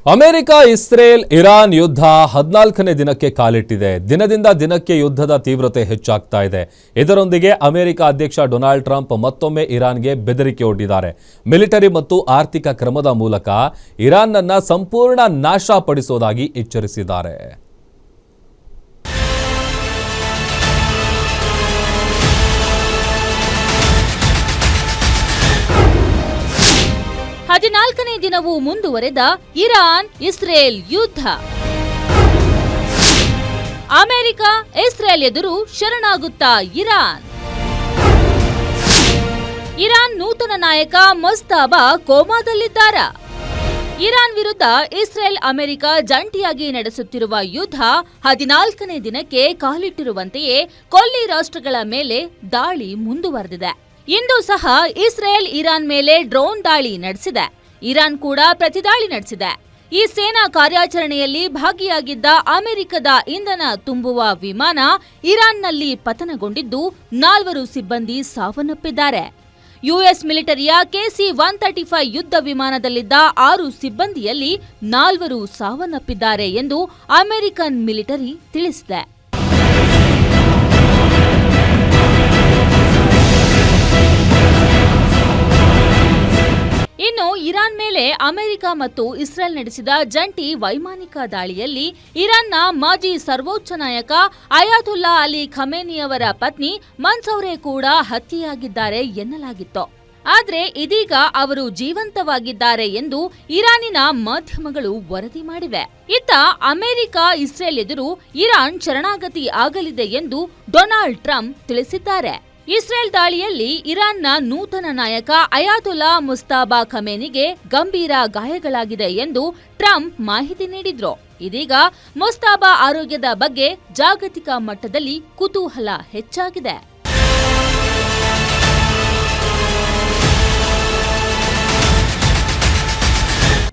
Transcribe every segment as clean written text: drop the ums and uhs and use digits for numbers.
America, Israel, Iran ಯುದ್ಧ 14ನೇ ದಿನಕ್ಕೆ ಕಾಲಿಟ್ಟಿದೆ. ದಿನದಿಂದ ದಿನಕ್ಕೆ ಯುದ್ಧದ ತೀವ್ರತೆ ಹೆಚ್ಚಾಗ್ತಾ ಇದೆ. ಇದರೊಂದಿಗೆ ಅಮೆರಿಕ ಅಧ್ಯಕ್ಷ ಡೊನಾಲ್ಡ್ ಟ್ರಂಪ್ ಮತ್ತೊಮ್ಮೆ ಇರಾನ್ಗೆ ಬೆದರಿಕೆ ಒಡ್ಡಿದ್ದಾರೆ. ಮಿಲಿಟರಿ ಮತ್ತು ಆರ್ಥಿಕ ಕ್ರಮದ ಮೂಲಕ ಇರಾನ್ನನ್ನ ಸಂಪೂರ್ಣ ನಾಶಪಡಿಸುವುದಾಗಿ ಎಚ್ಚರಿಸಿದ್ದಾರೆ. ಹದಿನಾಲ್ಕನೇ ದಿನವೂ ಮುಂದುವರೆದ ಇರಾನ್ ಇಸ್ರೇಲ್ ಯುದ್ಧ. ಅಮೆರಿಕ ಇಸ್ರೇಲ್ ಎದುರು ಶರಣಾಗುತ್ತಾ ಇರಾನ್. ಇರಾನ್ ನೂತನ ನಾಯಕ ಮುಜ್ತಬಾ ಕೋಮಾದಲ್ಲಿದ್ದಾರಾ? ಇರಾನ್ ವಿರುದ್ಧ ಇಸ್ರೇಲ್ ಅಮೆರಿಕ ಜಂಟಿಯಾಗಿ ನಡೆಸುತ್ತಿರುವ ಯುದ್ಧ 14ನೇ ದಿನಕ್ಕೆ ಕಾಲಿಟ್ಟಿರುವಂತೆಯೇ ಕೊಲ್ಲಿ ರಾಷ್ಟ್ರಗಳ ಮೇಲೆ ದಾಳಿ ಮುಂದುವರೆದಿದೆ. ಇಂದು ಸಹ ಇಸ್ರೇಲ್ ಇರಾನ್ ಮೇಲೆ ಡ್ರೋನ್ ದಾಳಿ ನಡೆಸಿದೆ. ಇರಾನ್ ಕೂಡ ಪ್ರತಿದಾಳಿ ನಡೆಸಿದೆ. ಈ ಸೇನಾ ಕಾರ್ಯಾಚರಣೆಯಲ್ಲಿ ಭಾಗಿಯಾಗಿದ್ದ ಅಮೆರಿಕದ ಇಂಧನ ತುಂಬುವ ವಿಮಾನ ಇರಾನ್ನಲ್ಲಿ ಪತನಗೊಂಡಿದ್ದು 4 ಸಿಬ್ಬಂದಿ ಸಾವನ್ನಪ್ಪಿದ್ದಾರೆ. ಯುಎಸ್ ಮಿಲಿಟರಿಯ KC-135 ಯುದ್ಧ ವಿಮಾನದಲ್ಲಿದ್ದ 6 ಸಿಬ್ಬಂದಿಯಲ್ಲಿ 4 ಸಾವನ್ನಪ್ಪಿದ್ದಾರೆ ಎಂದು ಅಮೆರಿಕನ್ ಮಿಲಿಟರಿ ತಿಳಿಸಿದೆ. ಇನ್ನು ಇರಾನ್ ಮೇಲೆ ಅಮೆರಿಕ ಮತ್ತು ಇಸ್ರೇಲ್ ನಡೆಸಿದ ಜಂಟಿ ವೈಮಾನಿಕ ದಾಳಿಯಲ್ಲಿ ಇರಾನ್ನ ಮಾಜಿ ಸರ್ವೋಚ್ಚ ನಾಯಕ ಅಯಾತುಲ್ಲಾ ಅಲಿ ಖಮೇನಿಯವರ ಪತ್ನಿ ಮನ್ಸೌರೆ ಕೂಡ ಹತ್ಯೆಯಾಗಿದ್ದಾರೆ ಎನ್ನಲಾಗಿತ್ತು. ಆದ್ರೆ ಇದೀಗ ಅವರು ಜೀವಂತವಾಗಿದ್ದಾರೆ ಎಂದು ಇರಾನಿನ ಮಾಧ್ಯಮಗಳು ವರದಿ ಮಾಡಿವೆ. ಇತ್ತ ಅಮೆರಿಕ ಇಸ್ರೇಲ್ ಎದುರು ಇರಾನ್ ಶರಣಾಗತಿ ಆಗಲಿದೆ ಎಂದು ಡೊನಾಲ್ಡ್ ಟ್ರಂಪ್ ತಿಳಿಸಿದ್ದಾರೆ. ಇಸ್ರೇಲ್ ದಾಳಿಯಲ್ಲಿ ಇರಾನ್ನ ನೂತನ ನಾಯಕ ಅಯಾತುಲ್ಲಾ ಮುಜ್ತಬಾ ಖಮೇನಿಗೆ ಗಂಭೀರ ಗಾಯಗಳಾಗಿದೆ ಎಂದು ಟ್ರಂಪ್ ಮಾಹಿತಿ ನೀಡಿದ್ರು. ಇದೀಗ ಮುಜ್ತಬಾ ಆರೋಗ್ಯದ ಬಗ್ಗೆ ಜಾಗತಿಕ ಮಟ್ಟದಲ್ಲಿ ಕುತೂಹಲ ಹೆಚ್ಚಾಗಿದೆ.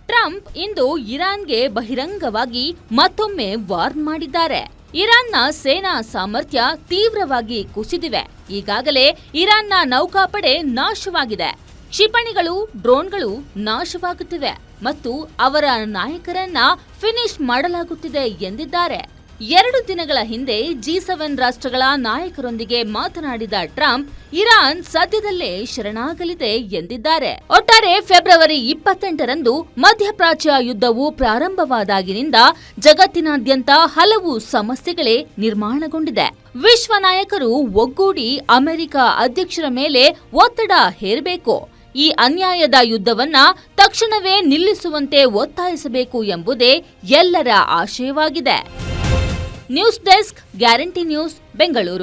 ಟ್ರಂಪ್ ಇಂದು ಇರಾನ್ಗೆ ಬಹಿರಂಗವಾಗಿ ಮತ್ತೊಮ್ಮೆ ವಾರ್ನ್ ಮಾಡಿದ್ದಾರೆ. ಇರಾನ್ನ ಸೇನಾ ಸಾಮರ್ಥ್ಯ ತೀವ್ರವಾಗಿ ಕುಸಿದಿವೆ. ಈಗಾಗಲೇ ಇರಾನ್ನ ನೌಕಾಪಡೆ ನಾಶವಾಗಿದೆ. ಕ್ಷಿಪಣಿಗಳು, ಡ್ರೋನ್ಗಳು ನಾಶವಾಗುತ್ತಿವೆ ಮತ್ತು ಅವರ ನಾಯಕರನ್ನ ಫಿನಿಶ್ ಮಾಡಲಾಗುತ್ತಿದೆ ಎಂದಿದ್ದಾರೆ. 2 ದಿನಗಳ ಹಿಂದೆ G7 ರಾಷ್ಟ್ರಗಳ ನಾಯಕರೊಂದಿಗೆ ಮಾತನಾಡಿದ ಟ್ರಂಪ್ ಇರಾನ್ ಸದ್ಯದಲ್ಲೇ ಶರಣಾಗಲಿದೆ ಎಂದಿದ್ದಾರೆ. ಒಟ್ಟಾರೆ ಫೆಬ್ರವರಿ 28ರಂದು ಮಧ್ಯಪ್ರಾಚ್ಯ ಯುದ್ಧವು ಪ್ರಾರಂಭವಾದಾಗಿನಿಂದ ಜಗತ್ತಿನಾದ್ಯಂತ ಹಲವು ಸಮಸ್ಯೆಗಳೇ ನಿರ್ಮಾಣಗೊಂಡಿದೆ. ವಿಶ್ವ ನಾಯಕರು ಒಗ್ಗೂಡಿ ಅಮೆರಿಕ ಅಧ್ಯಕ್ಷರ ಮೇಲೆ ಒತ್ತಡ ಹೇರಬೇಕು. ಈ ಅನ್ಯಾಯದ ಯುದ್ಧವನ್ನ ತಕ್ಷಣವೇ ನಿಲ್ಲಿಸುವಂತೆ ಒತ್ತಾಯಿಸಬೇಕು ಎಂಬುದೇ ಎಲ್ಲರ ಆಶಯವಾಗಿದೆ. News desk, guarantee news, Bengaluru.